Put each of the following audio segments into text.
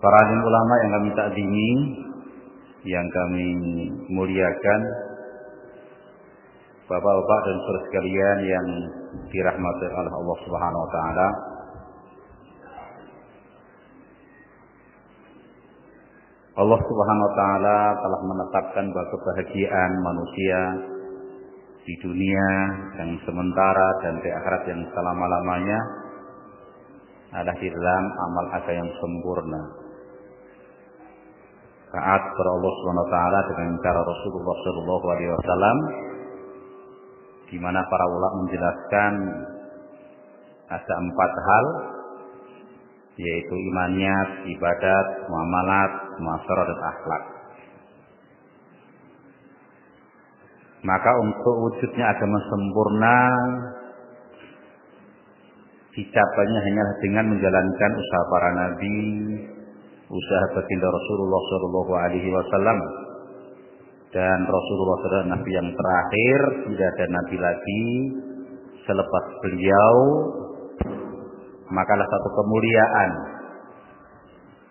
Para alim ulama yang kami takzimi, yang kami muliakan, Bapak-bapak dan saudara sekalian yang dirahmati oleh Allah Subhanahu wa taala. Allah Subhanahu wa taala telah menetapkan bahwa kebahagiaan manusia di dunia yang sementara dan di akhirat yang selama-lamanya adalah di dalam amal agama yang sempurna. Taat kepada Allah Subhanahu wa taala dengan cara Rasulullah sallallahu alaihi wasallam, di mana para ulama menjelaskan ada 4 hal, yaitu imaniyat, ibadat, muamalat, muasyarah dan akhlak. Maka untuk wujudnya agama sempurna dicapainya hanyalah dengan menjalankan usaha para nabi, usaha baginda Rasulullah sallallahu alaihi wasallam. Dan Rasulullah adalah nabi yang terakhir, tidak ada nabi lagi selepas beliau. Makalah satu kemuliaan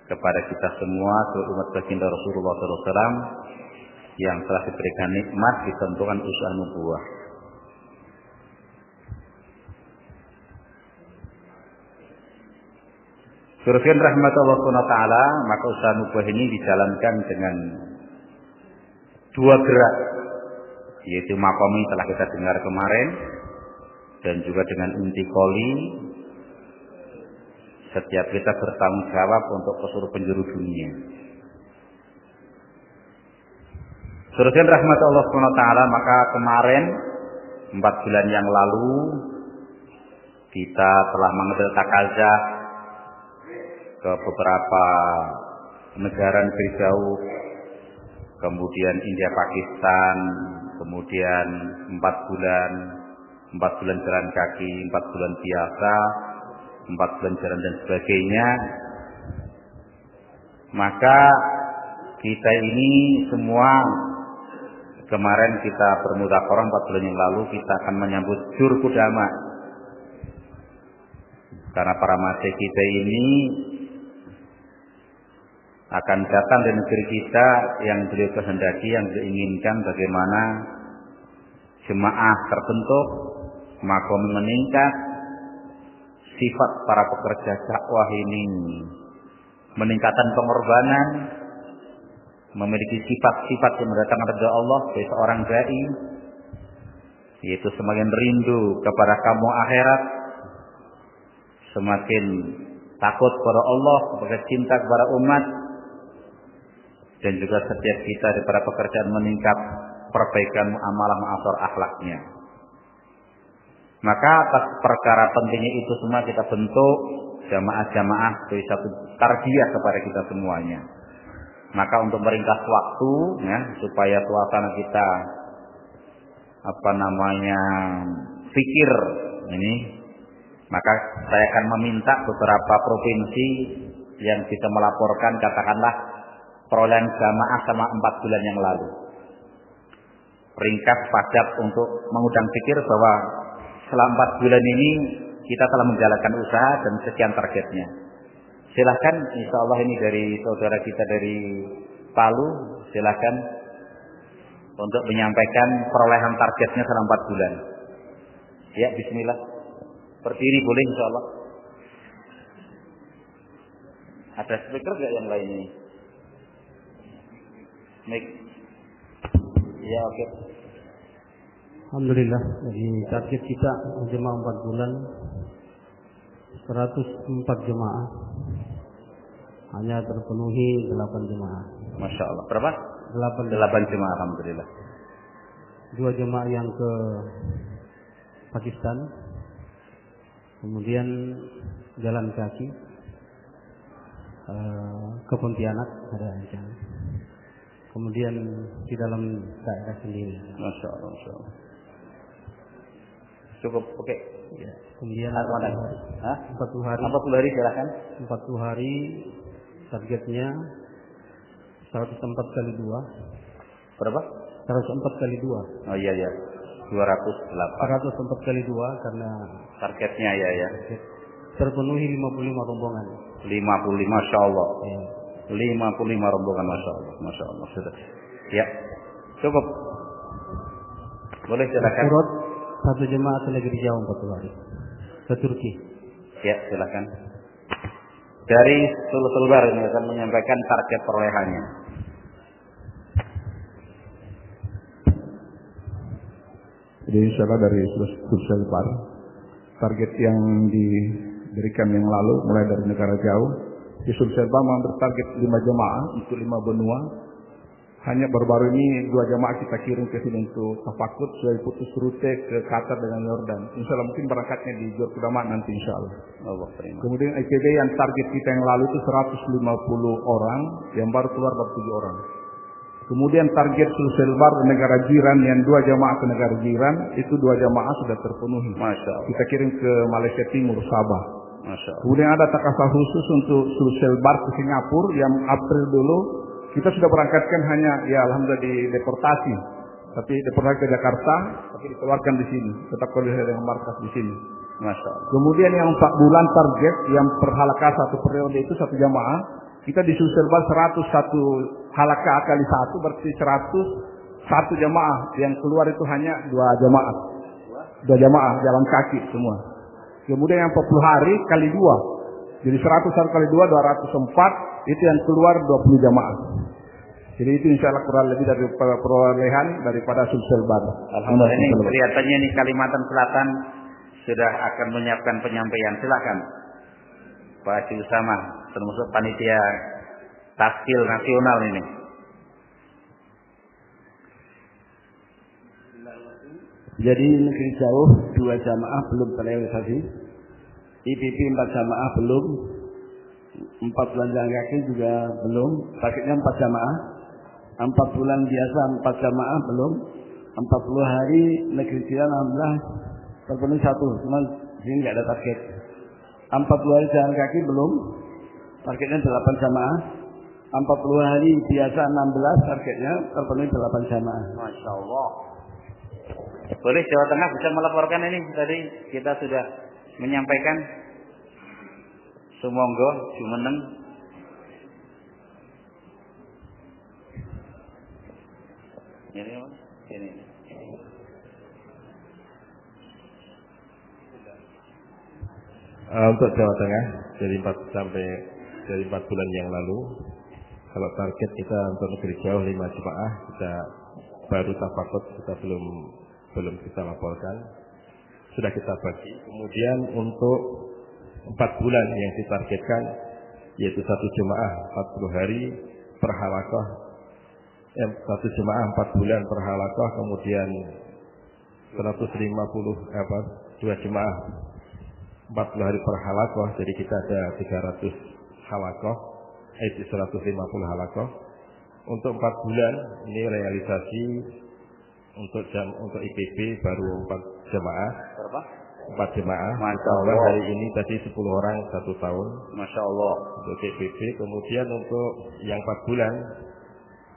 kepada kita semua, seluruh umat baginda Rasulullah SAW yang telah diberikan nikmat ditentukan usaha nubuwah. Surfin rahmatullah SWT, maka usaha nubuwah ini dijalankan dengan 2 gerak, yaitu makomi telah kita dengar kemarin, dan juga dengan intikoli. Setiap kita bertanggung jawab untuk ke seluruh penjuru dunia. Surfin rahmatullah SWT, maka kemarin 4 bulan yang lalu kita telah mengambil takazah ke beberapa negara negeri jauh, kemudian India, Pakistan, kemudian 4 bulan jalan kaki, 4 bulan biasa, 4 bulan jalan dan sebagainya. Maka kita ini semua kemarin kita bermudzakarah 4 bulan yang lalu, kita akan menyambut Jur Kudama. Karena para masih kita ini akan datang dari negeri kita yang beliau kehendaki, yang beliau inginkan, bagaimana jemaah terbentuk, makom meningkat, sifat para pekerja dakwah ini meningkatkan pengorbanan, memiliki sifat-sifat yang mendatangkan ridha Allah dari seorang dai, yaitu semakin rindu kepada kamu akhirat, semakin takut kepada Allah, semakin cinta kepada umat, dan juga setiap kita daripada pekerjaan meningkat perbaikan amalah ma'asar akhlaknya. Maka atas perkara pentingnya itu semua kita bentuk jamaah-jamaah dari satu tarbiyah kepada kita semuanya. Maka untuk meringkas waktu, ya, supaya suasana kita pikir ini, maka saya akan meminta beberapa provinsi yang bisa melaporkan, katakanlah perolehan jamaah sama 4 bulan yang lalu. Ringkas padat untuk mengundang pikir bahwa selama 4 bulan ini kita telah menjalankan usaha dan sekian targetnya. Silahkan, insya Allah ini dari saudara kita dari Palu, silahkan untuk menyampaikan perolehan targetnya selama 4 bulan. Ya, bismillah. Berdiri boleh insya Allah. Ada speaker nggak yang lain ini? Mic. Ya, oke. Alhamdulillah, dari target kita jemaah 4 bulan 104 jemaah, hanya terpenuhi 8 jemaah. Masya Allah. Berapa? 8 jemaah, alhamdulillah. 2 jemaah yang ke Pakistan, kemudian jalan kaki ke Pontianak ada acara. Kemudian di dalam daerah sendiri. Masya Allah, Masya Allah. Cukup, oke. Ya. Kemudian 40 hari. 40 hari silahkan. 40 hari targetnya 104 kali 2. Berapa? 104 kali 2. Oh iya ya. 208. 104 kali 2 karena targetnya ya. Terpenuhi 55 rombongan. 55, Masya Allah. Ya. rombongan, masya Allah sudah. Ya, cukup. Boleh silakan. Urut satu jemaah ke negeri jauh 40 hari ke Turki. Ya, silakan. Dari Sulsel Bar ini akan menyampaikan target perolehannya. Jadi insya Allah dari Sulsel Bar, target yang diberikan yang lalu mulai dari negara jauh, di Sulsel Bar mengambil target 5 jemaah untuk 5 benua. Hanya baru-baru ini 2 jemaah kita kirim ke sini untuk tafakut, sudah putus rute ke Qatar dengan Yordan. Insya Allah mungkin berangkatnya di Jordan nanti insya Allah. Kemudian IPB yang target kita yang lalu itu 150 orang, yang baru keluar baru 7 orang. Kemudian target Sulsel Bar negara jiran yang 2 jemaah ke negara jiran, itu 2 jemaah sudah terpenuhi. Masya Allah. Kita kirim ke Malaysia Timur, Sabah. Masya Allah. Kemudian ada takaful khusus untuk Sulsel Bar ke Singapura yang April dulu. Kita sudah berangkatkan hanya, ya alhamdulillah deportasi. Tapi deportasi ke Jakarta, tapi dikeluarkan di sini. Tetap koordinasi dengan markas di sini. Masya Allah. Kemudian yang 4 bulan target, yang per halakah 1 periode itu 1 jamaah. Kita di Sulsel Bar 101 halakah kali 1 berarti 101 jamaah. Yang keluar itu hanya 2 jamaah. 2 jamaah jalan kaki semua. Kemudian yang 40 hari kali 2. Jadi 101 kali 2, 204. Itu yang keluar 20 jamaah. Jadi itu insya Allah kurang lebih dari perolehan daripada Sulsel Bar. Alhamdulillah ini kelihatannya ini Kalimantan Selatan sudah akan menyiapkan penyampaian. Silakan Pak Haji Usama, termasuk panitia taskil nasional ini. Jadi negeri jauh 2 jamaah belum terrealisasi, IPP 4 jamaah belum, 4 bulan jalan kaki juga belum, targetnya 4 jamaah, 4 bulan biasa 4 jamaah belum, 40 hari negeri jiran alhamdulillah terpenuhi 1, cuma sini nggak ada target. 40 hari jalan kaki belum, targetnya 8 jamaah, 40 hari biasa 16, targetnya terpenuhi 8 jamaah. Masya Allah. Boleh Jawa Tengah bisa melaporkan ini, tadi kita sudah menyampaikan. Sumonggo, Jumeneng. Ini. Untuk Jawa Tengah dari 4 bulan yang lalu, kalau target kita untuk negeri jauh 5 jemaah, kita baru tafakut, kita belum kita laporkan, sudah kita bagi. Kemudian untuk 4 bulan yang ditargetkan yaitu 1 jemaah 40 hari per halaqah, 1 jemaah 4 bulan per halaqah, kemudian 2 jemaah 40 hari per halaqah, jadi kita ada 300 halaqah, itu 150 halaqah. Untuk 4 bulan ini realisasi untuk IPB baru 4 jemaah. Berapa? 4 jemaah. Masya Allah. Hari ini tadi 10 orang 1 tahun. Masya Allah. Untuk IPB. Kemudian untuk yang 4 bulan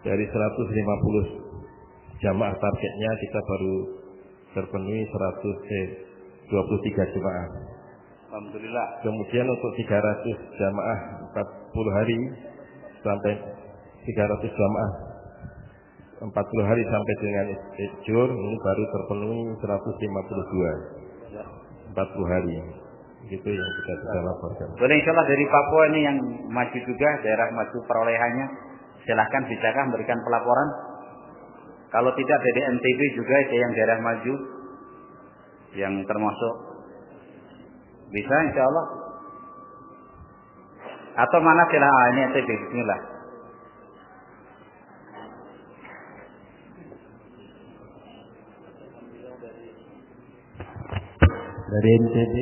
dari 150 jemaah targetnya kita baru terpenuhi 23 jemaah. Alhamdulillah. Kemudian untuk 300 jemaah 40 hari sampai 300 jemaah 40 hari sampai dengan Ijur ini baru terpenuhi 152 40 hari. Gitu yang kita bisa laporkan. Boleh insyaallah dari Papua ini yang maju juga, daerah maju perolehannya, silahkan bisakah memberikan pelaporan. Kalau tidak dari NTB juga ada yang daerah maju yang termasuk bisa insyaallah. Atau mana silahkan ini NTB, bismillah. Dari NTB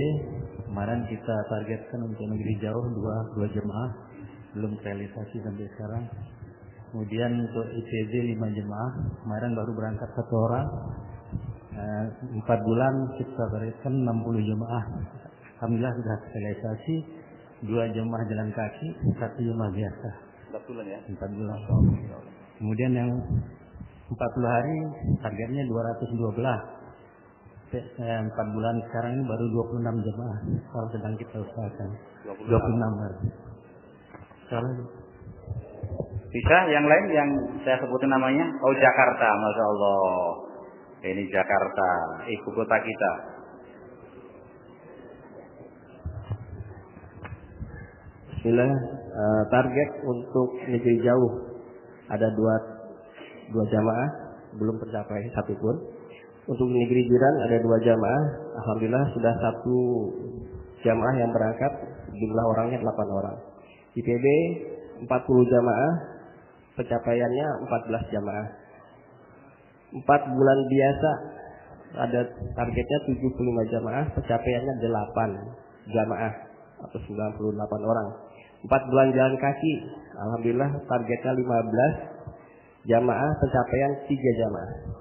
kemarin kita targetkan untuk negeri jauh 2 jemaah belum realisasi sampai sekarang. Kemudian untuk IPB 5 jemaah kemarin baru berangkat 1 orang. 4 bulan kita targetkan 60 jemaah. Alhamdulillah sudah realisasi 2 jemaah jalan kaki, 1 jemaah biasa. 4 bulan ya? 4 bulan. Kemudian yang 40 hari targetnya 212. 4 bulan sekarang ini baru 26 jemaah. Kalau sedang kita usahakan 26 hari. Salah. Bisa yang lain yang saya sebutin namanya? Oh, Jakarta, Masya Allah. Ini Jakarta, ibu kota kita. Bismillah, target untuk negeri jauh ada dua jamaah, belum tercapai satu pun. Untuk negeri jiran ada 2 jamaah, alhamdulillah sudah 1 jamaah yang berangkat, jumlah orangnya 8 orang. IPB 40 jamaah, pencapaiannya 14 jamaah. 4 bulan biasa ada targetnya 75 jamaah, pencapaiannya 8 jamaah atau 98 orang. 4 bulan jalan kaki, alhamdulillah targetnya 15 jamaah, pencapaian 3 jamaah.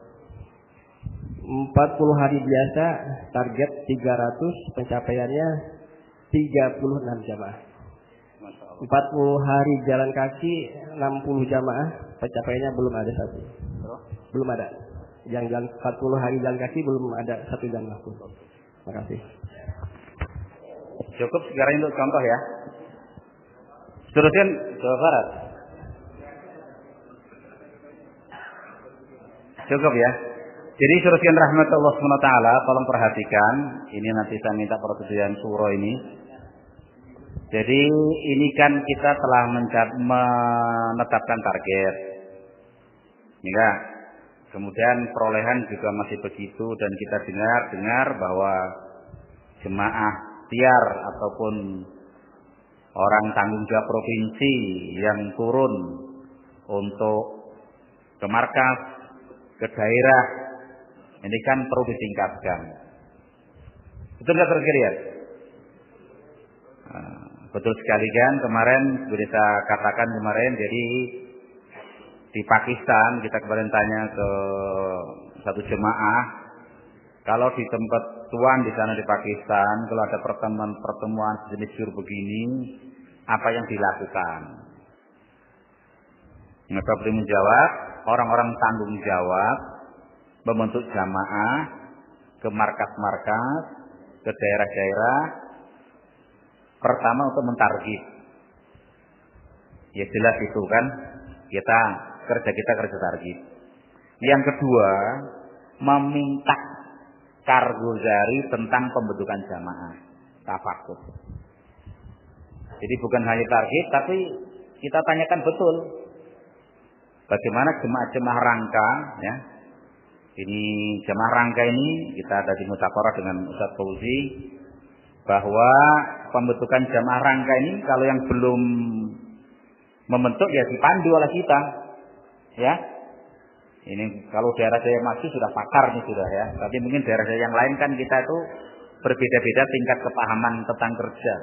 40 hari biasa target 300, pencapaiannya 36 jamaah. 40 hari jalan kaki 60 jamaah, pencapaiannya belum ada satu. Belum ada. Yang 40 hari jalan kaki belum ada satu jamaah pun. Terima kasih. Cukup sekarang untuk contoh ya. Seterusnya Jawa Barat. Cukup ya. Jadi seterusnya rahmat Allah SWT, tolong perhatikan. Ini nanti saya minta persetujuan suro ini. Jadi ini kan kita telah menetapkan target. Ya. Kemudian perolehan juga masih begitu dan kita dengar bahwa jemaah tiar ataupun orang tanggung jawab provinsi yang turun untuk ke markas, ke daerah, ini kan perlu ditingkatkan. Betul nggak terkira? Betul sekali kan, kemarin seperti saya katakan kemarin, jadi di Pakistan kita kemarin tanya ke satu jemaah, kalau di tempat tuan di sana di Pakistan, kalau ada pertemuan sejenis jur begini, apa yang dilakukan? Maka beliau menjawab, orang-orang tanggung jawab membentuk jamaah ke markas-markas, ke daerah-daerah. Pertama untuk mentarget. Ya jelas itu kan, kita kerja target. Yang kedua, meminta kargozari tentang pembentukan jamaah tafakur. Jadi bukan hanya target, tapi kita tanyakan betul bagaimana jemaah rangka, ya. Ini jemaah rangka ini kita ada di musyawarah dengan Ustaz Fauzi bahwa pembentukan jemaah rangka ini kalau yang belum membentuk ya dipandu oleh kita, ya. Ini kalau daerah saya maju sudah pakar nih sudah ya. Tapi mungkin daerah saya yang lain kan kita itu berbeda-beda tingkat kepahaman tentang kerja.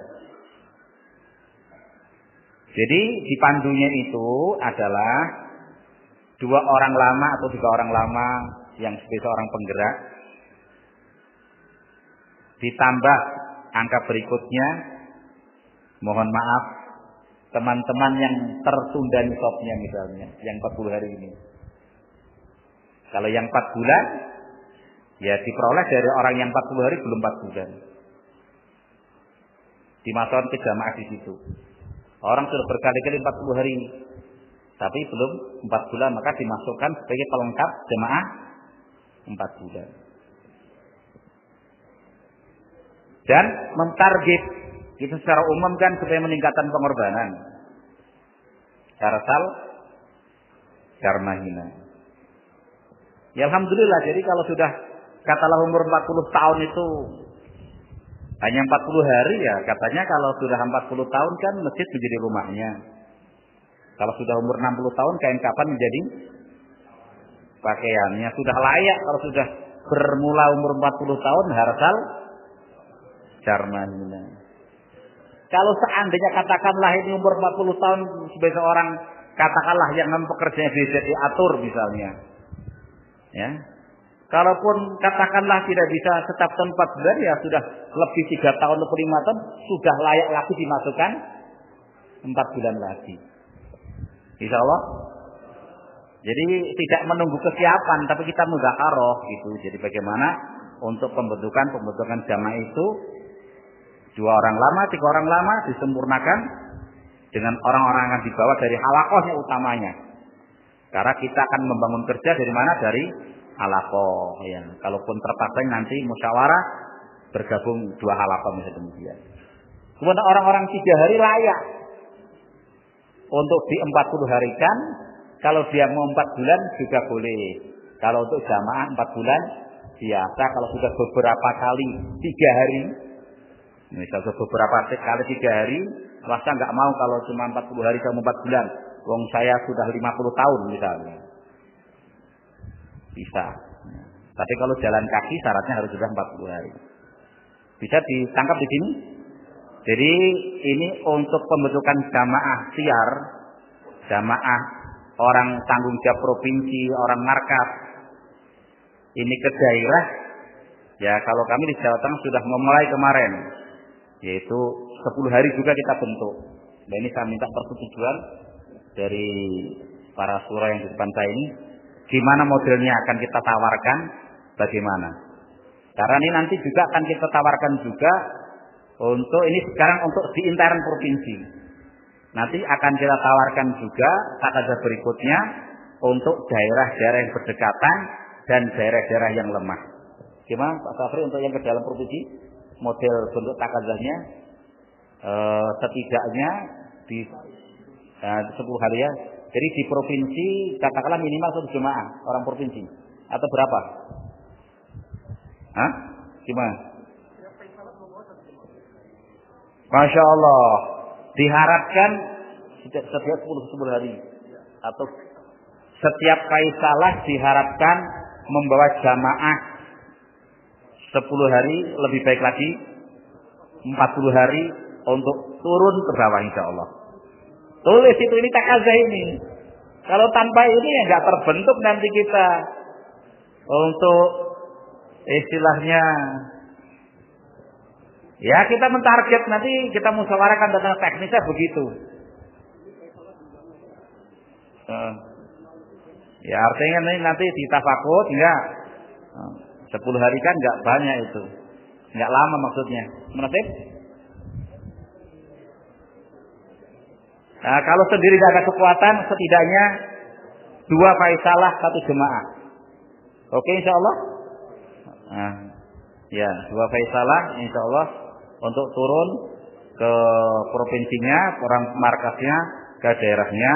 Jadi dipandunya itu adalah 2 orang lama atau 3 orang lama yang sebagai seorang penggerak. Ditambah angka berikutnya, mohon maaf, teman-teman yang tertunda nisabnya misalnya, yang 40 hari ini. Kalau yang 4 bulan, ya diperoleh dari orang yang 40 hari belum 4 bulan. Dimasukkan ke jamaah di situ. Orang sudah berkali-kali 40 hari, tapi belum 4 bulan, maka dimasukkan sebagai pelengkap jamaah 4 bulan. Dan mentarget, itu secara umum kan supaya meningkatkan pengorbanan. Carsal, Carmahina. Ya alhamdulillah, jadi kalau sudah katalah umur 40 tahun itu hanya 40 hari ya, katanya kalau sudah 40 tahun kan masjid menjadi rumahnya. Kalau sudah umur 60 tahun kain kapan menjadi pakaiannya. Sudah layak kalau sudah bermula umur 40 tahun harsal Carmahina. Kalau seandainya katakanlah ini umur 40 tahun sebagai seorang katakanlah yang pekerjanya bisa diatur misalnya. Ya. Kalaupun katakanlah tidak bisa tetap 4 bulan ya sudah lebih 3 tahun atau 5 tahun sudah layak lagi dimasukkan 4 bulan lagi. Insya Allah. Jadi tidak menunggu kesiapan tapi kita mudzakarah gitu. Jadi bagaimana untuk pembentukan jamaah itu 2 orang lama, 3 orang lama disempurnakan dengan orang-orang yang akan dibawa dari halakohnya utamanya. Karena kita akan membangun kerja dari mana? Dari halakoh. Ya. Kalaupun terpaksa nanti musyawarah bergabung 2 halakoh misalnya demikian. Kemudian orang-orang 3 hari layak untuk di 40 harikan. Kalau dia mau 4 bulan juga boleh. Kalau untuk jamaah 4 bulan biasa. Kalau sudah beberapa kali 3 hari, misal beberapa kali 3 hari, masa nggak mau kalau cuma 40 hari sama 4 bulan. Wong saya sudah 50 tahun misalnya. Bisa. Tapi kalau jalan kaki syaratnya harus sudah 40 hari. Bisa ditangkap di sini? Jadi ini untuk pembentukan jamaah siar, jamaah orang tanggung jawab provinsi, orang markas. Ini ke daerah. Ya kalau kami di Jawa Tengah sudah memulai kemarin, yaitu 10 hari juga kita bentuk. Nah ini saya minta persetujuan dari para surah yang di depan saya ini, gimana modelnya akan kita tawarkan, bagaimana. Karena ini nanti juga akan kita tawarkan juga untuk ini sekarang untuk di intern provinsi. Nanti akan kita tawarkan juga takazah berikutnya untuk daerah-daerah yang berdekatan dan daerah-daerah yang lemah. Gimana Pak Safri untuk yang ke dalam provinsi? Model bentuk takazahnya setidaknya di 10 hari ya. Jadi di provinsi katakanlah minimal 1 jemaah orang provinsi. Atau berapa? Hah? Gimana? Masya Allah. Diharapkan setiap 10 hari. Atau setiap kaisalah diharapkan membawa jamaah 10 hari, lebih baik lagi 40 hari untuk turun ke bawah insya Allah. Tulis itu ini takazah ini. Kalau tanpa ini ya nggak terbentuk nanti kita untuk istilahnya ya kita mentarget nanti kita musyawarahkan tentang teknisnya begitu. Ya artinya nanti ditafakut ya 10 hari kan nggak banyak itu, nggak lama maksudnya. Menasib? Nah, kalau sendiri tidak ada kekuatan, setidaknya 2 faisalah 1 jemaah. Oke, insya Allah. Nah, ya 2 faisalah, insya Allah untuk turun ke provinsinya, orang markasnya, ke daerahnya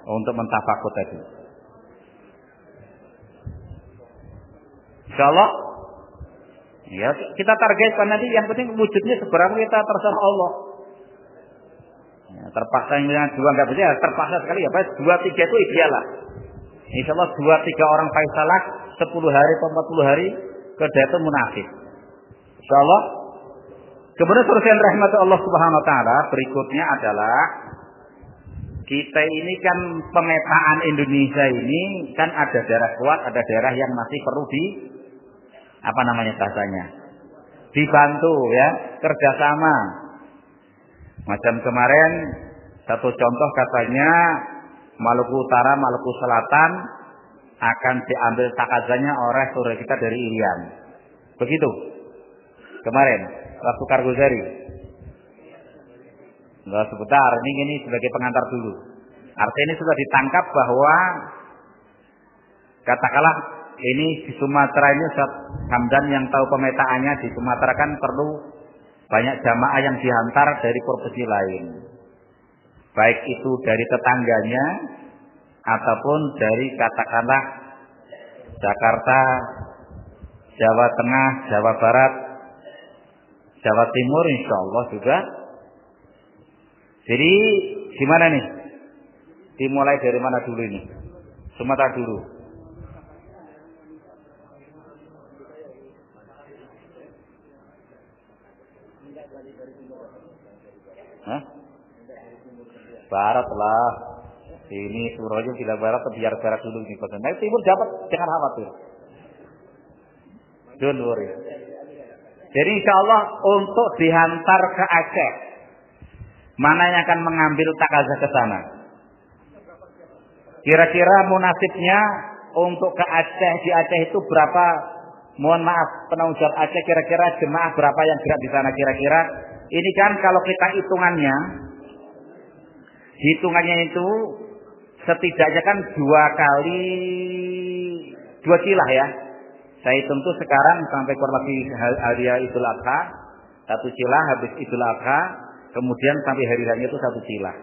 untuk mentafakut tadi. Insya Allah. Ya, kita targetkan nanti yang penting wujudnya seberapa kita terserah Allah. Ya, terpaksa yang 2 nggak bisa, terpaksa sekali ya. 2-3 itu ideal lah. Insya Allah 2-3 orang faisalah 10 hari atau 40 hari ke daerah munafik. Insya Allah. Kemudian seterusnya rahmat Allah Subhanahu Wa Taala berikutnya adalah kita ini kan pemetaan Indonesia ini kan ada daerah kuat, ada daerah yang masih perlu apa namanya bahasanya, dibantu ya, kerjasama. Macam kemarin satu contoh katanya Maluku Utara, Maluku Selatan akan diambil takazahnya oleh saudara kita dari Irian. Begitu kemarin waktu Kargozari. Enggak sebentar, ini sebagai pengantar dulu. Artinya ini sudah ditangkap bahwa katakanlah ini di Sumatera ini Ustaz Hamdan yang tahu pemetaannya, di Sumatera kan perlu banyak jamaah yang dihantar dari provinsi lain. Baik itu dari tetangganya ataupun dari katakanlah Jakarta, Jawa Tengah, Jawa Barat, Jawa Timur insya Allah juga. Jadi gimana nih? Dimulai dari mana dulu ini? Sumatera dulu. Hah? Barat lah. Ini Surojo tidak barat, biar barat dulu ini. Nah, timur dapat, jangan khawatir. Don't worry. Jadi insya Allah untuk dihantar ke Aceh, mana yang akan mengambil takazah ke sana? Kira-kira munasibnya untuk ke Aceh, di Aceh itu berapa? Mohon maaf, penanggung jawab Aceh kira-kira jemaah berapa yang gerak di sana kira-kira? Ini kan kalau kita hitungannya hitungannya itu setidaknya kan 2 cilah ya. Saya hitung tuh sekarang sampai kurang lebih hari Idul Adha 1 cilah, habis Idul Adha kemudian sampai hari raya itu 1 cilah.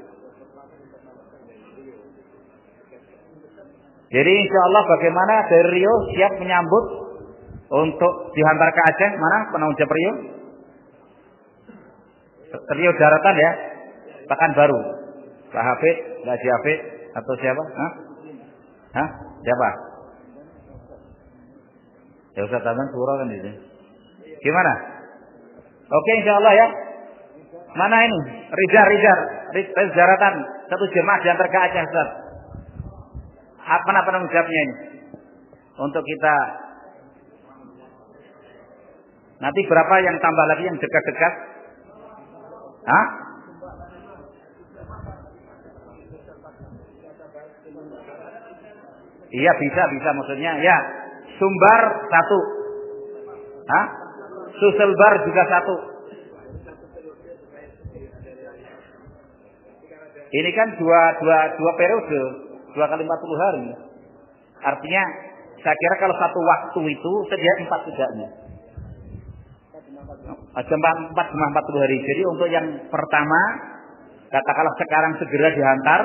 Jadi insya Allah bagaimana dari Rio siap menyambut untuk dihantar ke Aceh. Mana penanggung jawab Rio? Rio daratan ya, Pekanbaru. Pak Hafid, Pak Haji Hafid atau siapa? Hah? Siapa? Ya Ustaz Taman surah kan di sini. Gimana? Oke insya Allah ya. Mana ini? Rizal daratan 1 jemaah diantar ke Aceh Ustaz. Apa penanggung jawabnya ini? Untuk kita nanti berapa yang tambah lagi yang dekat-dekat? Hah? Iya bisa maksudnya ya. Sumbar 1. Hah? Suselbar juga 1. Ini kan dua periode, 2 kali 40 hari. Artinya saya kira kalau 1 waktu itu sedia 4 tidaknya. Jam 4 cuma 40 hari. Jadi untuk yang pertama katakanlah sekarang segera dihantar,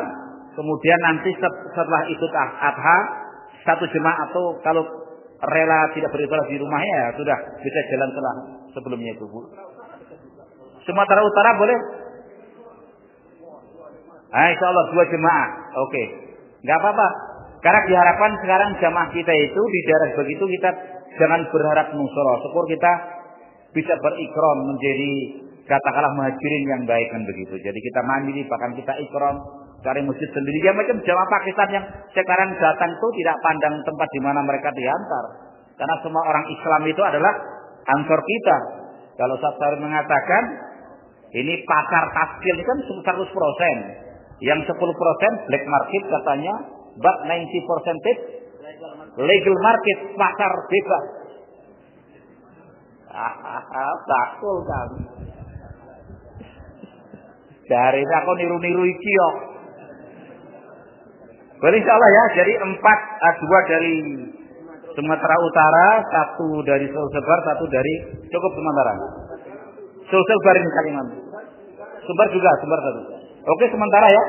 kemudian nanti setelah Idul Adha 1 jemaah atau kalau rela tidak beribadah di rumahnya ya sudah bisa jalan setelah sebelumnya itu Bu. Sumatera Utara boleh? Insya Allah 2 jemaah. Oke. Nggak apa-apa. Karena diharapkan sekarang jamaah kita itu di daerah begitu kita jangan berharap nusra. Syukur kita bisa berikram menjadi katakanlah muhajirin yang baik kan begitu. Jadi kita mandiri bahkan kita ikram cari masjid sendiri. Ya macam jamaah Pakistan yang sekarang datang itu tidak pandang tempat di mana mereka diantar. Karena semua orang Islam itu adalah ansor kita. Kalau saya mengatakan ini pasar takjil ini kan 100%. Yang 10% black market katanya, but 90% legal market, pasar bebas. Takul kan. Dari ini aku niru-niru iki yo. Boleh insyaallah ya. Jadi 2 dari Sumatera Utara, 1 dari Sulselbar, 1 dari cukup Sumatera. Sulselbar ini Kalimantan. Sumbar juga, Sumbar 1. Oke sementara ya.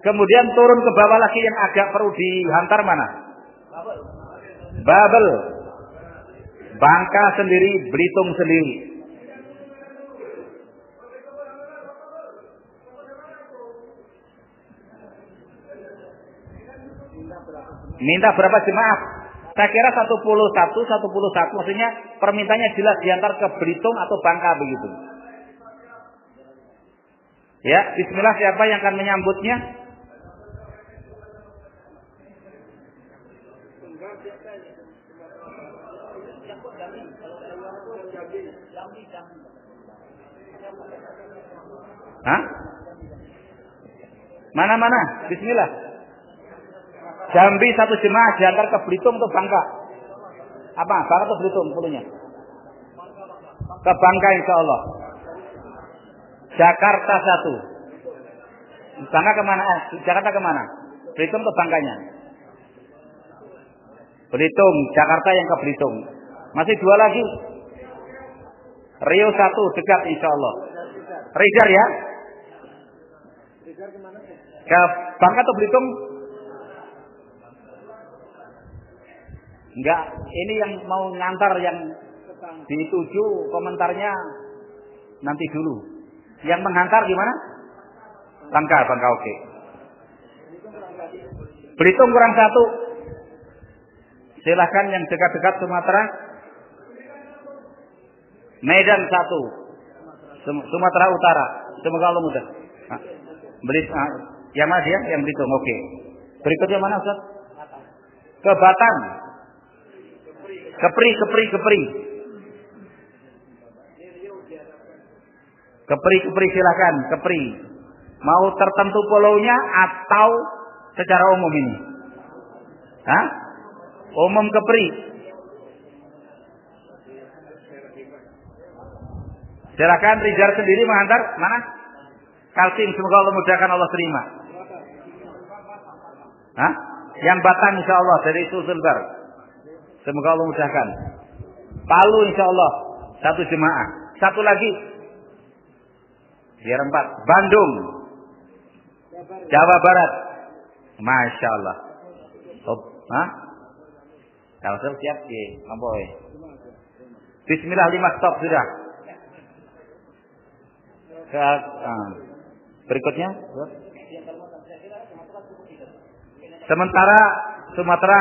Kemudian turun ke bawah lagi yang agak perlu dihantar mana? Babel. Bangka sendiri, Belitung sendiri. Minta berapa jemaah? Saya kira 11, maksudnya permintaannya jelas diantar ke Belitung atau Bangka begitu. Ya, bismillah siapa yang akan menyambutnya? Hah? Mana? Bismillah. Jambi 1 jemaah diantar ke Belitung atau Bangka? Apa? Bangka atau Belitung puluhnya? Ke Bangka insya Allah. Jakarta 1. Bangka kemana? Jakarta kemana? Belitung atau Bangkanya? Belitung. Jakarta yang ke Belitung. Masih 2 lagi. Rio 1 dekat insya Allah. Rizal ya? Ke Bangka atau Belitung? Enggak. Ini yang mau ngantar yang dituju komentarnya nanti dulu. Yang menghantar gimana? Bangka oke. Belitung kurang 1. Silakan yang dekat-dekat Sumatera. Medan 1. Sumatera Utara. Semoga Allah mudah. Yang mana dia? Yang Belitung. Oke. Berikutnya mana Ustaz? Ke Batam. Kepri. Kepri silakan, Kepri. Mau tertentu pulaunya atau secara umum ini? Hah? Umum Kepri. Silakan Rizal sendiri menghantar mana? Kaltim, semoga Allah mudahkan, Allah terima. Hah? Yang Batang insya Allah dari Sulselbar. Semoga Allah mudahkan. Palu insya Allah 1 jemaah. Satu lagi. Biar 4. Bandung. Jawa Barat. Masya Allah. Oh, hah? Kalau siap ya, mampu. Bismillah 5 stop sudah. Berikutnya. Sementara Sumatera,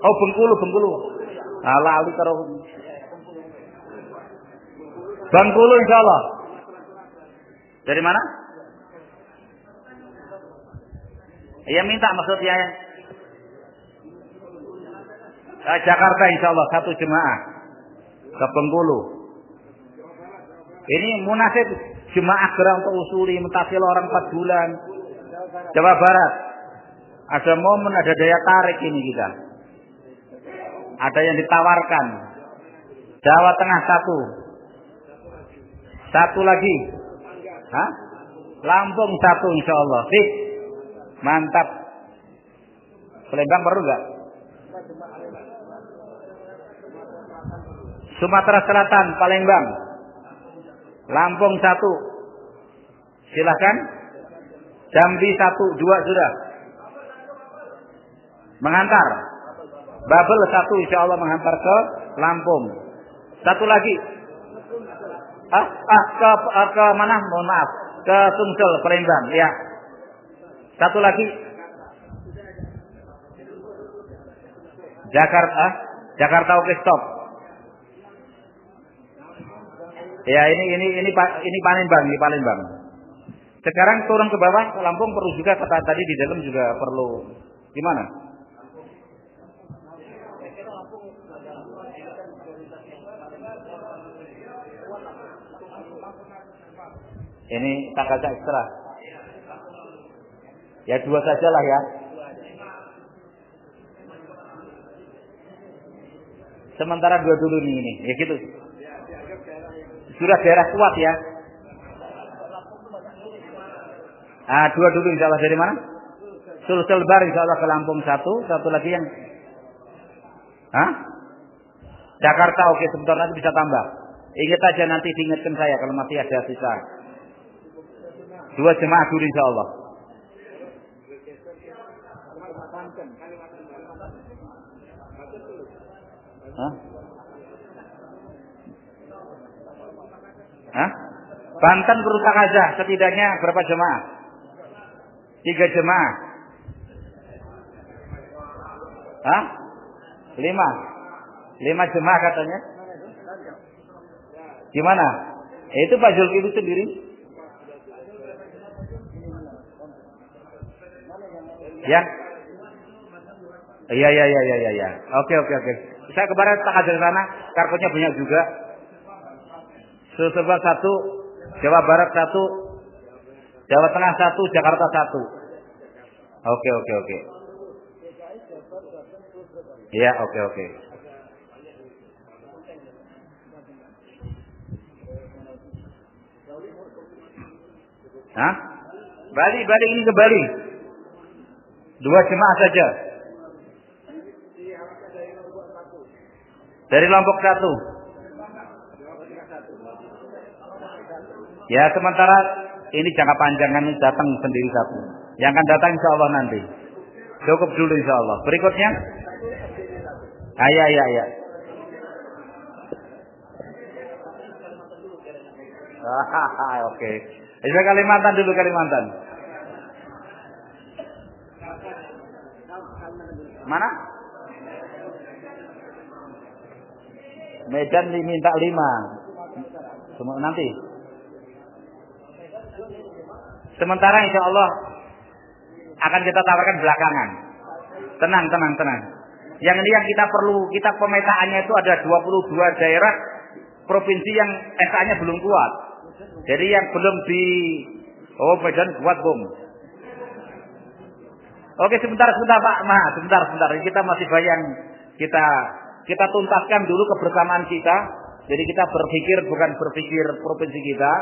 oh Bengkulu. Lali karo Bengkulu insyaallah. Dari mana? Iya minta maksudnya ya. Jakarta insyaallah 1 jemaah ke Bengkulu. Ini munasib jemaah gerak untuk usuli mentasil orang 4 bulan. Jawa Barat. Ada momen, ada daya tarik ini kita. Ada yang ditawarkan. Jawa Tengah 1. Satu lagi. Hah? Lampung 1 insyaallah. Sip. Mantap. Palembang perlu enggak? Sumatera Selatan, Palembang. Lampung 1. Silahkan. Jambi 1, 2 sudah. Menghantar. Babel 1 insya Allah menghantar ke Lampung. Satu lagi. Ke mana? Mohon maaf. Ke Sumsel, Palembang. Ya. Satu lagi. Jakarta oke stop. Ya ini Palembang. Sekarang turun ke bawah ke Lampung perlu juga kata tadi di dalam juga perlu gimana? Ini tanggal ekstra. Ya 2 sajalah ya. Sementara 2 dulu nih ini. Ya gitu. Sudah daerah kuat ya. 2 dulu insya Allah dari mana? Sulselbar insya Allah ke Lampung 1. Satu lagi yang Jakarta oke sebentar nanti bisa tambah. Ingat aja nanti diingatkan saya kalau masih ada sisa. 2 jemaah dulu insya Allah. Banten berutak aja setidaknya berapa jemaah? 3 jemaah. 5 jemaah katanya. Gimana? Itu Pak Zulkifli sendiri. Ya. Iya. Oke. Saya kemarin tak hadir sana, kartunya banyak juga. Sulselbar 1, Jawa Barat 1, Jawa Tengah 1, Jakarta 1. Oke. Iya, oke. Bali ini ke Bali. 2 jemaah saja. Dari Lombok 1. Ya sementara ini jangka panjang kan datang sendiri 1. Yang akan datang insya Allah nanti. Cukup dulu insya Allah. Berikutnya. Iya. Oke. Ini Kalimantan dulu Kalimantan. Mana? Medan diminta 5. Semua nanti. Sementara insya Allah akan kita tawarkan belakangan. Tenang. Yang ini yang kita pemetaannya itu ada 22 daerah provinsi yang SA-nya belum kuat. Jadi yang belum di Medan kuat bom. Oke sebentar Pak. Sebentar. Kita masih bayang kita tuntaskan dulu kebersamaan kita. Jadi kita bukan berpikir provinsi kita,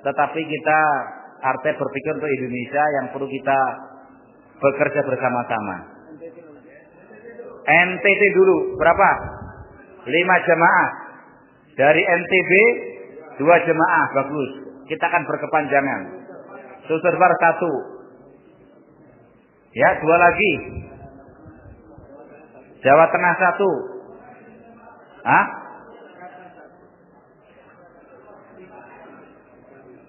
tetapi kita artinya berpikir untuk Indonesia yang perlu kita bekerja bersama-sama. NTT dulu berapa? 5 jamaah. Dari NTB 2 jamaah, bagus. Kita akan berkepanjangan. Sulselbar 1. Ya, 2 lagi. Jawa Tengah 1. Hah?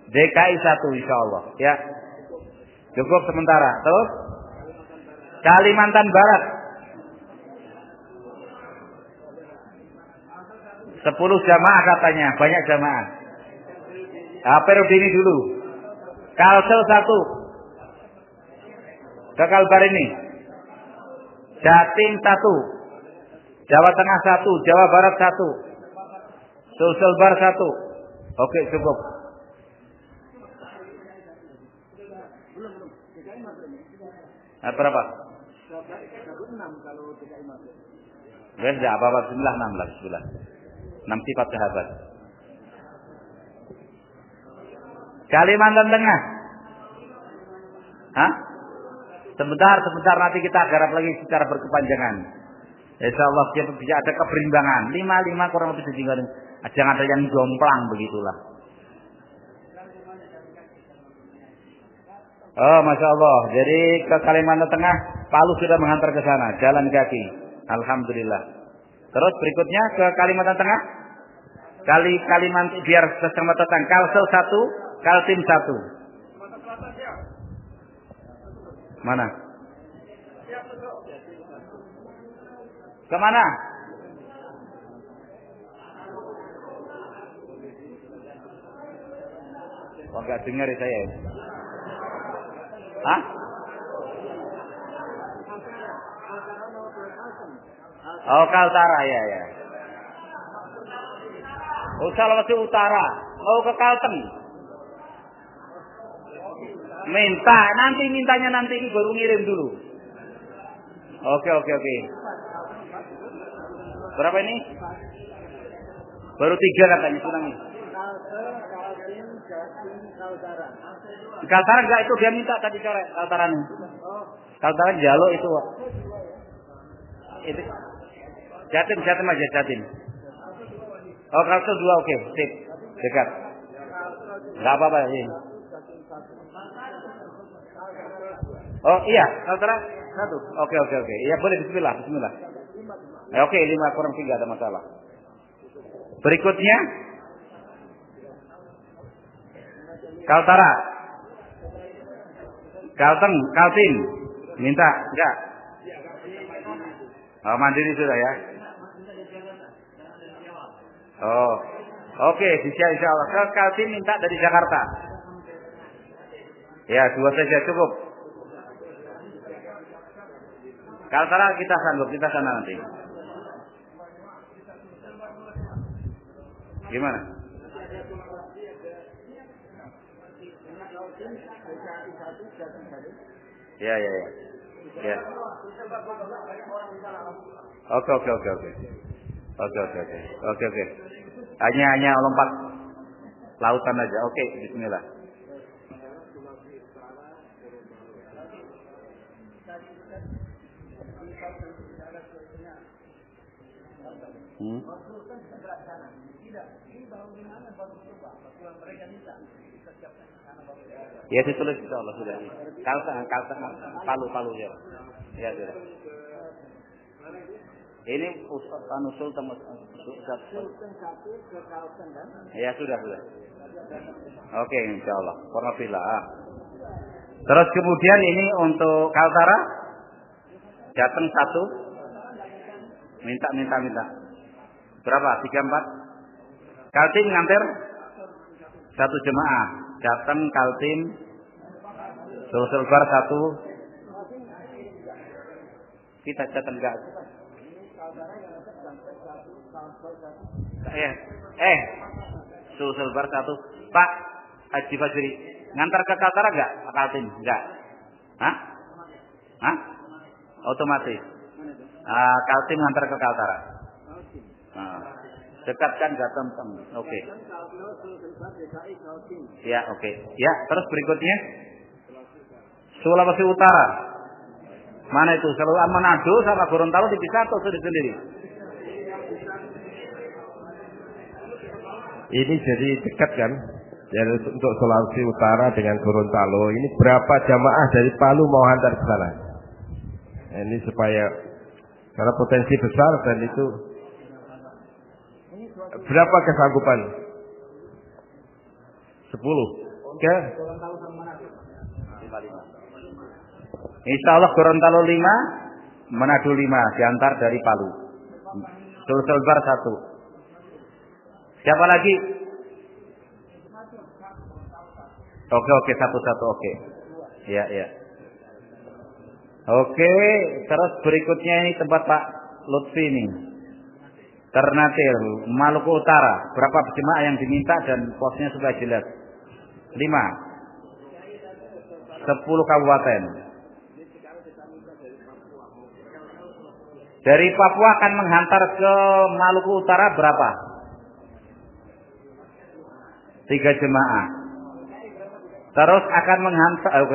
DKI 1 insyaallah. Ya. Cukup sementara. Terus Kalimantan Barat 10 jamaah katanya, banyak jamaah. Periode ini dulu. Kalsel 1. Ke Kalbar ini. Jatim 1. Jawa Tengah 1, Jawa Barat 1. Sulselbar 1. Oke, cukup. Berapa? Enggak apa-apa, bismillah 16, bismillah. 6 sifat sahabat. Kalimantan Tengah. Hah? Sebentar nanti kita garap lagi secara berkepanjangan. Insyaallah bisa ada keberimbangan. 5 kurang lebih sejingga. Jangan ada yang jomplang begitulah. Oh, Masya Allah. Jadi ke Kalimantan Tengah, Palu sudah mengantar ke sana, jalan kaki. Alhamdulillah. Terus berikutnya ke Kalimantan Tengah. Kalimantan biar sesama tetang. Kalsel 1, Kaltim 1. Mana? Kemana? Oh, enggak dengar saya. Hah? Oh, Kaltara ya. Oh, Sulawesi Utara. Oh, ke Kalteng. Mintanya nanti ini baru ngirim dulu. Oke. Berapa ini? Baru 3 katanya Tsunami. Kaltara enggak, itu dia minta tadi sore Kaltaran. Kaltaran jalo itu. Itu Jatim aja Jatim. Oh, Kalsel 2 oke, sip. Dekat. Enggak apa-apa ini. Oh iya, Kaltara 1. Oke. Iya boleh, bismillah. Oke, 5 kurang 3 ada masalah. Berikutnya Kaltara, Kalteng, Kaltim, minta enggak? Oh, mandiri sudah ya. Oh, oke, bisa insyaallah. Ke Kaltim minta dari Jakarta. Ya, 2 saja cukup. Kaltara kita sanggup, kita sana nanti. Gimana? Ya. Oke. Hanya lompat lautan aja. Oke, bismillah. Ya ditulis insyaallah sudah. Kalteng, Palu ya. Ya sudah. Ini Ustaz teman Ustaz. Ya sudah. Oke, insyaallah. Alhamdulillah. Terus kemudian ini untuk Kaltara Jateng 1. Minta. Berapa? 3-4. Kaltim nganter 1 jemaah. Jateng, Kaltim, Sulselbar 1. Kita Jateng enggak? Sulselbar 1. Pak Haji Fajri, ngantar ke Kaltara enggak? Kaltim enggak? Hah? Otomatis. Kaltim ngantar ke Kaltara. Dekat kan Jateng. Oke. Ya, oke. Ya, terus berikutnya Sulawesi Utara. Mana itu? Selalu Manado sama Gorontalo dipisah atau sendiri-sendiri? Ini jadi dekat kan? Jadi untuk Sulawesi Utara dengan Gorontalo ini berapa jamaah dari Palu mau hantar ke sana? Nah, ini supaya karena potensi besar dan itu berapa kesanggupan? 10. Oke. Insya Allah Gorontalo 5, Manado 5 diantar dari Palu. Sulselbar 1. Siapa lagi? Oke, satu-satu oke. Iya. Oke, terus berikutnya ini tempat Pak Lutfi ini. Ternate, Maluku Utara. Berapa jemaah yang diminta dan posnya sudah jelas? 5. 10 kabupaten. Dari Papua akan menghantar ke Maluku Utara berapa? 3 jemaah. Terus akan menghantar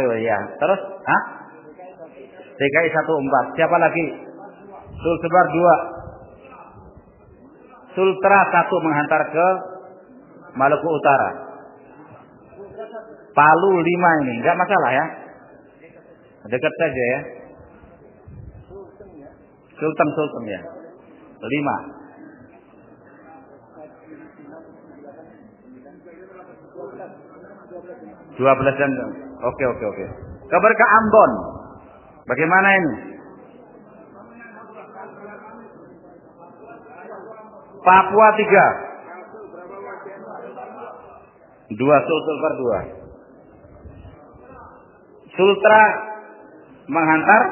Terus DKI 14. Siapa lagi? Sulselbar 2. Sultra 1 menghantar ke Maluku Utara. Palu 5 ini, enggak masalah ya. Dekat saja ya. Sultan ya. 5. Dua belas dan oke. Kabar ke Ambon. Bagaimana ini? Papua 3. 2 Sulselbar 2. Sultra menghantar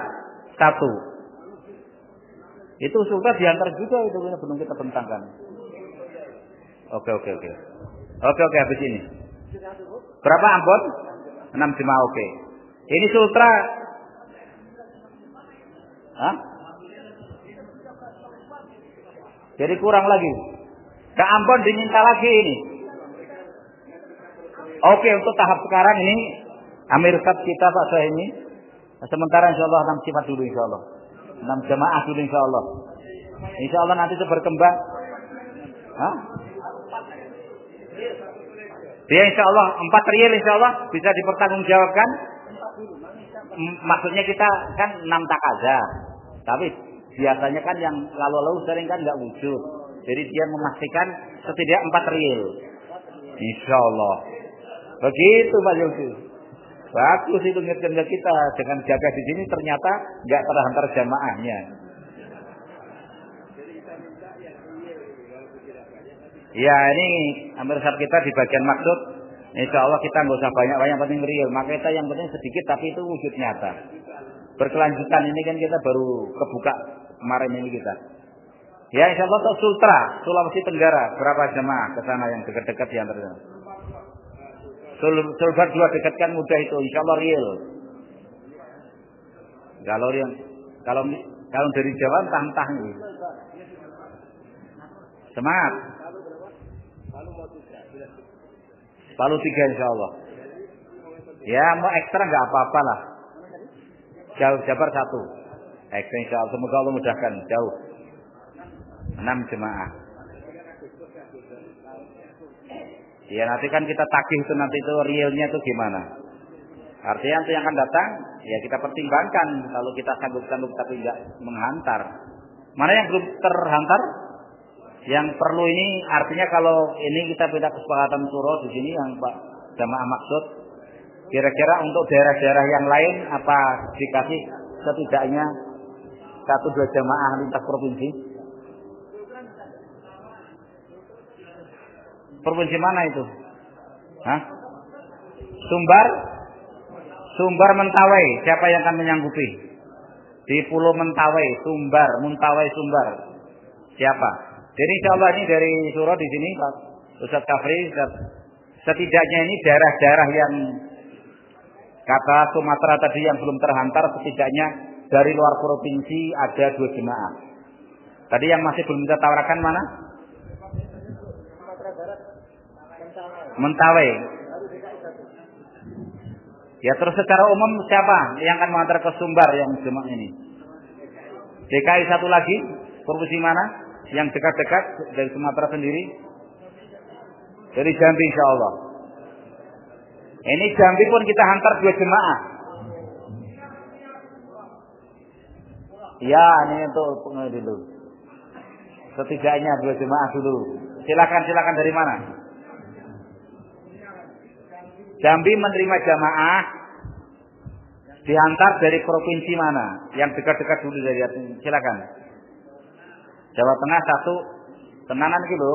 1. Itu Sultra diantar juga itu belum kita bentangkan. Oke. Oke, habis ini. Berapa Ambon? 6 jemaah oke. Ini Sultra. Jadi kurang lagi. Ke Ambon diminta lagi ini. Oke, untuk tahap sekarang ini Amir Kab kita Pak Syah ini. Sementara insya Allah 6 sifat dulu insya Allah. 6 jemaah dulu insya Allah. Insya Allah nanti itu berkembang. Ya insya Allah 4 rial insya Allah bisa dipertanggungjawabkan. Maksudnya kita kan 6 takaza. Tapi biasanya kan yang lalu-lalu sering kan nggak wujud. Jadi dia memastikan setidaknya 4 rial. Insya Allah. Begitu Pak Yulki. Bagus itu kerja kita dengan jaga di sini ternyata nggak terhantar jamaahnya. Ya ini hampir saat kita di bagian maksud. Insya Allah kita nggak usah banyak yang penting real. Maka kita yang penting sedikit tapi itu wujud nyata. Berkelanjutan ini kan kita baru kebuka kemarin ini kita. Ya insya Allah untuk Sultra Sulawesi Tenggara berapa jemaah ke sana yang dekat-dekat di antaranya. Sulbar 2 dekatkan mudah itu, insya Allah real. Kalau dari Jawa entah nih. Semangat. Palu 3 insya Allah. Ya mau ekstra nggak apa-apa lah. Jabar 1. Ekstra insya Allah. Semoga Allah mudahkan jauh. 6 jemaah. Ya nanti kan kita tagih itu nanti itu realnya itu gimana. Artinya nanti yang akan datang ya kita pertimbangkan. Kalau kita sanggup-sanggup tapi enggak menghantar. Mana yang belum terhantar? Yang perlu ini artinya kalau ini kita pindah kesepakatan suro di sini yang Pak jamaah maksud. Kira-kira untuk daerah-daerah yang lain apa dikasih setidaknya 1-2 jamaah lintas provinsi? Provinsi mana itu? Sumbar Mentawai. Siapa yang akan menyanggupi? Di Pulau Mentawai, Mentawai Sumbar. Siapa? Jadi insya Allah ini dari surah di sini Pak Ustaz Kafri. Setidaknya ini daerah-daerah yang kata Sumatera tadi yang belum terhantar setidaknya dari luar provinsi ada 2 jemaah. Tadi yang masih belum kita tawarkan mana? Mentawai. Ya terus secara umum siapa yang akan mengantar ke Sumbar yang jemaah ini? DKI satu lagi, provinsi mana? Yang dekat-dekat dari Sumatera sendiri? Dari Jambi insya Allah. Ini Jambi pun kita hantar 2 jemaah. Ya, ini untuk dulu. Setidaknya 2 jemaah dulu. Silakan dari mana? Jambi menerima jamaah dihantar dari provinsi mana? Yang dekat-dekat dulu dari silakan. Jawa Tengah 1, tenanan gitu.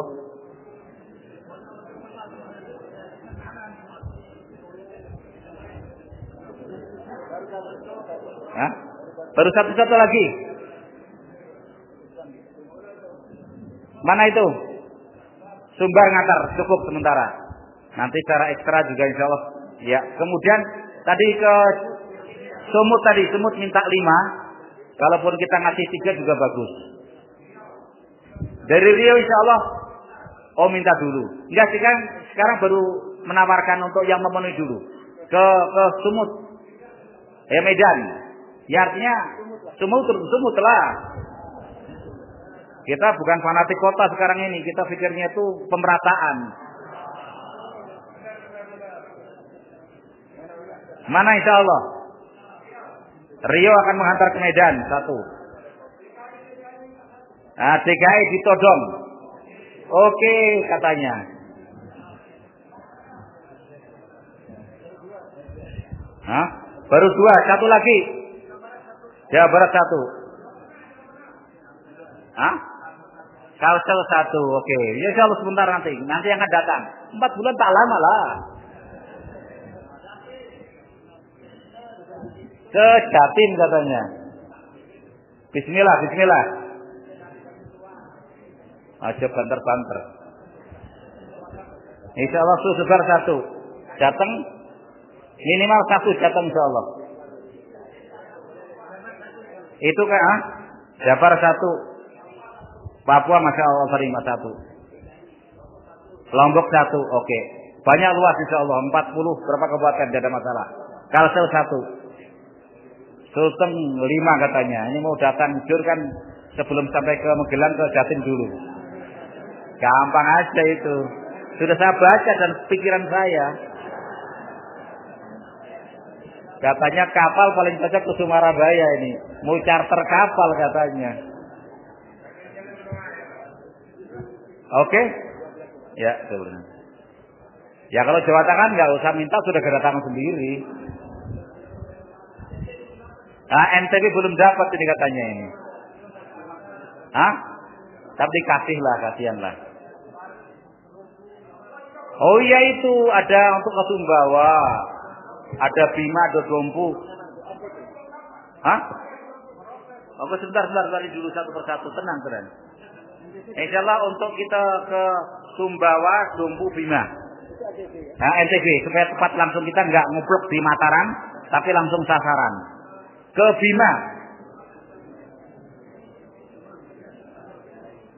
Hah? Baru satu lagi. Mana itu? Sumbar ngantar, cukup sementara. Nanti secara ekstra juga insya Allah. Ya, kemudian tadi ke Sumut minta 5. Kalaupun kita ngasih 3 juga bagus. Dari Rio insya Allah, minta dulu. Enggak sih kan, sekarang baru menawarkan untuk yang memenuhi dulu. Ke Sumut. Ya Medan. Ya artinya Sumut lah. Kita bukan fanatik kota sekarang ini. Kita pikirnya itu pemerataan. Mana insya Allah? Rio akan menghantar ke Medan 1. Nah, DKI ditodong. Oke katanya. Hah? Baru 2, 1 lagi. Jawa Barat 1. Hah? Kalsel 1, oke. Ya insya Allah sebentar nanti yang akan datang. 4 bulan tak lama lah. Ke Jatim katanya. Bismillah. Aja banter. Insya Allah sebar 1. Jateng minimal 1 Jateng insya Allah. Itu kan Jabar 1. Papua Masya Allah terima 1. Lombok 1, oke. Banyak luas insya Allah, 40 berapa kabupaten tidak ada masalah. Kalsel 1. Sulteng 5 katanya. Ini mau datang jujur kan sebelum sampai ke Magelang ke Jatim dulu. Gampang aja itu. Sudah saya baca dan pikiran saya. Katanya kapal paling cocok ke Sumarabaya ini. Mau charter kapal katanya. Oke? Ya, sebenarnya. Ya kalau Jawa Tengah nggak usah minta, sudah kedatangan sendiri. Nah, NTB belum dapat ini katanya ini. Hah? Tapi kasihan lah. Oh iya itu ada untuk ke Sumbawa. Ada Bima, ada Dompu. Hah? Oke sebentar dulu satu persatu, tenang. Insya Allah untuk kita ke Sumbawa, Dompu, Bima. Nah, NTB supaya tepat langsung kita nggak ngupluk di Mataram, tapi langsung sasaran. Ke Bima.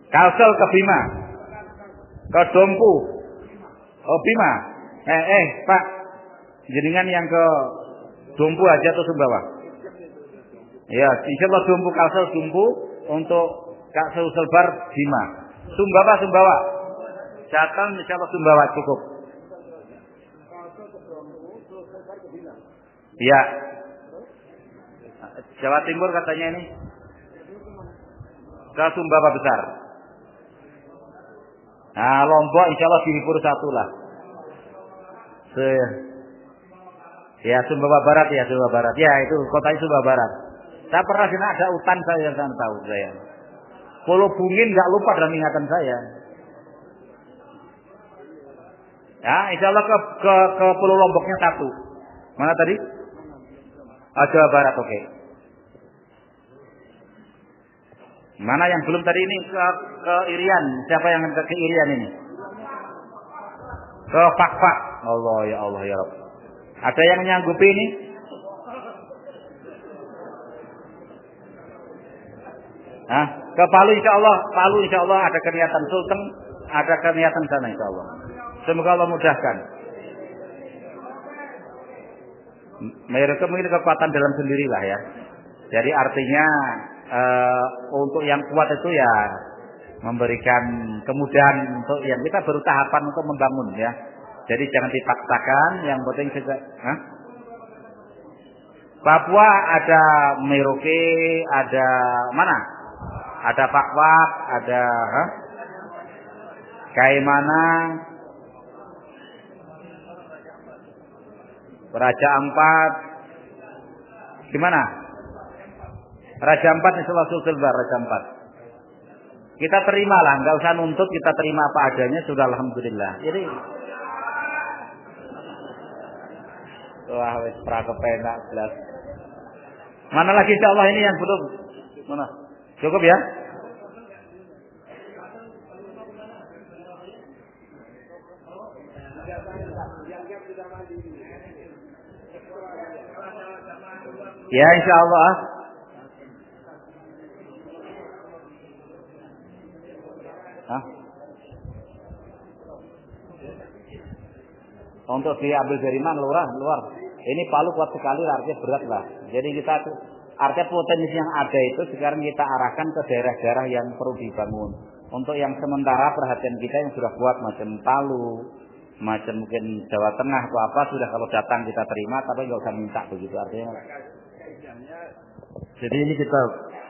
Kalsel ke Bima. Ke Dompu. Oh Bima. Pak. Jenengan yang ke Dompu aja atau Sumbawa? Ya, insya Allah Dompu, Kalsel, Dompu. Untuk Kak Sulbar Bima. Sumbawa. Jateng insya Allah Sumbawa cukup. Ya. Jawa Timur katanya ini. Ke Sumbawa besar. Nah, Lombok insya Allah dihibur 1 lah. Ya Sumbawa Barat. Ya itu kotanya Sumbawa Barat. Saya pernah di sana ada hutan saya yang saya tahu saya. Pulau Bungin nggak lupa dalam ingatan saya. Ya, insya Allah ke Pulau Lomboknya 1. Mana tadi? Jawa Barat, oke. Mana yang belum tadi ini ke Irian? Siapa yang ke Irian ini? Ke Fakfak. Allah ya Rabb. Ada yang menyanggupi ini? Ke Palu insya Allah ada keniatan Sulteng, ada keniatan sana insya Allah. Semoga Allah mudahkan. Mayoritas mungkin kekuatan dalam sendirilah ya. Jadi artinya untuk yang kuat itu ya memberikan kemudahan untuk yang kita baru tahapan untuk membangun ya. Jadi jangan dipaksakan, yang penting juga. Papua ada Merauke, ada mana? Ada Pakwak, ada Kaimana, Raja Ampat, gimana? Raja Ampat di Sulawesi Selatan, Raja Ampat. Kita terima lah, nggak usah nuntut, kita terima apa adanya sudah alhamdulillah. Jadi, wah wes pra kepenak jelas. Mana lagi insyaallah ini yang belum? Mana? Cukup ya? Ya insyaallah. Hah? Untuk diambil dari mana luar. Ini Palu kuat sekali, artinya berat lah. Jadi kita artinya potensi yang ada itu sekarang kita arahkan ke daerah-daerah yang perlu dibangun. Untuk yang sementara perhatian kita yang sudah kuat macam Palu, macam mungkin Jawa Tengah atau apa sudah kalau datang kita terima, tapi nggak usah minta begitu artinya. Jadi ini kita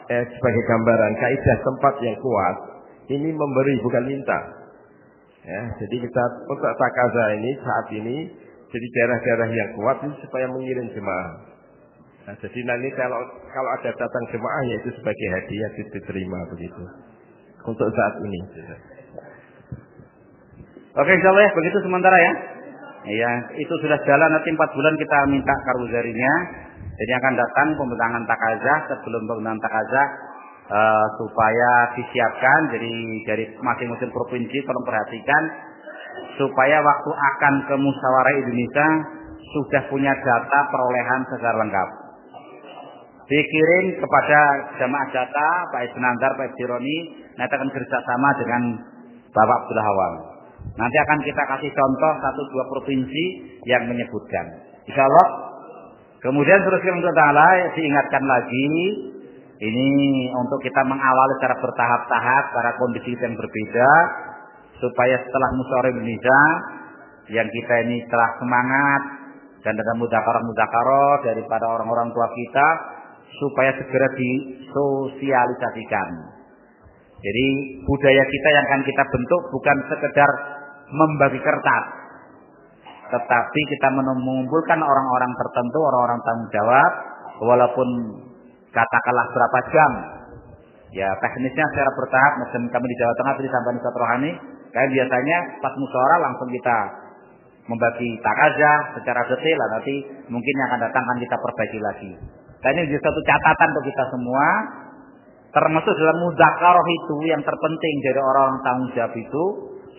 sebagai gambaran kaidah tempat yang kuat ini memberi bukan minta. Ya, jadi kita untuk takaza ini saat ini jadi daerah-daerah yang kuat ini supaya mengirim jemaah. Nah, jadi nanti kalau ada datang jemaah yaitu sebagai hadiah diterima begitu. Untuk saat ini. Oke, insyaallah ya, begitu sementara ya. Iya, itu sudah jalan, nanti 4 bulan kita minta karuzarinya. Jadi akan datang pembentangan takazah, sebelum pembentangan takazah supaya disiapkan. Jadi dari masing-masing provinsi tolong perhatikan supaya waktu akan ke Musyawarah Indonesia sudah punya data perolehan secara lengkap. Dikirim kepada jamaah data Pak Isnandar, Pak Jironi, nanti akan kerjasama dengan Bapak Abdullah Hawam. Nanti akan kita kasih contoh 1-2 provinsi yang menyebutkan. Insya Allah. Kemudian terus untuk ta'ala diingatkan lagi, ini untuk kita mengawali secara bertahap-tahap, karena kondisi yang berbeda, supaya setelah Musyawarah Indonesia, yang kita ini telah semangat, dan dengan mudzakarah daripada orang-orang tua kita, supaya segera disosialisasikan. Jadi budaya kita yang akan kita bentuk bukan sekedar membagi kertas, tetapi kita mengumpulkan orang-orang tertentu, orang-orang tanggung jawab, walaupun katakanlah berapa jam. Ya teknisnya secara bertahap, macam kami di Jawa Tengah tadi sampai Ustaz Rohani, kayak biasanya pas musyawarah langsung kita membagi takazah secara detail lah, nanti mungkin yang akan datang kan kita perbaiki lagi. Dan ini jadi satu catatan untuk kita semua, termasuk dalam mudzakarah itu yang terpenting dari orang-orang tanggung jawab itu,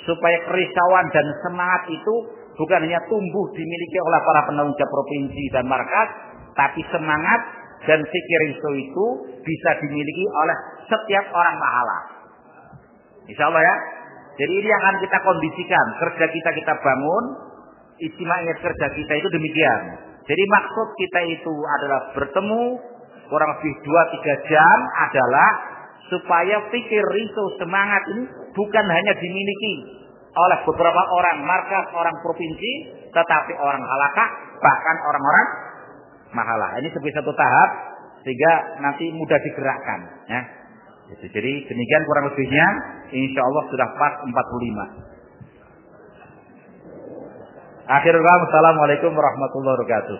supaya kerisauan dan semangat itu bukan hanya tumbuh dimiliki oleh para penanggung jawab provinsi dan markas, tapi semangat dan fikir itu bisa dimiliki oleh setiap orang mahala. Insya Allah ya. Jadi ini yang akan kita kondisikan, kerja kita bangun, istimewanya kerja kita itu demikian. Jadi maksud kita itu adalah bertemu kurang lebih 2-3 jam adalah supaya fikir risau semangat ini bukan hanya dimiliki oleh beberapa orang markas, orang provinsi, tetapi orang halakah, bahkan orang-orang mahalah. Ini sebagai satu tahap sehingga nanti mudah digerakkan. Ya. Jadi demikian kurang lebihnya, insya Allah sudah pas 45. Akhirul kalam, assalamualaikum warahmatullahi wabarakatuh.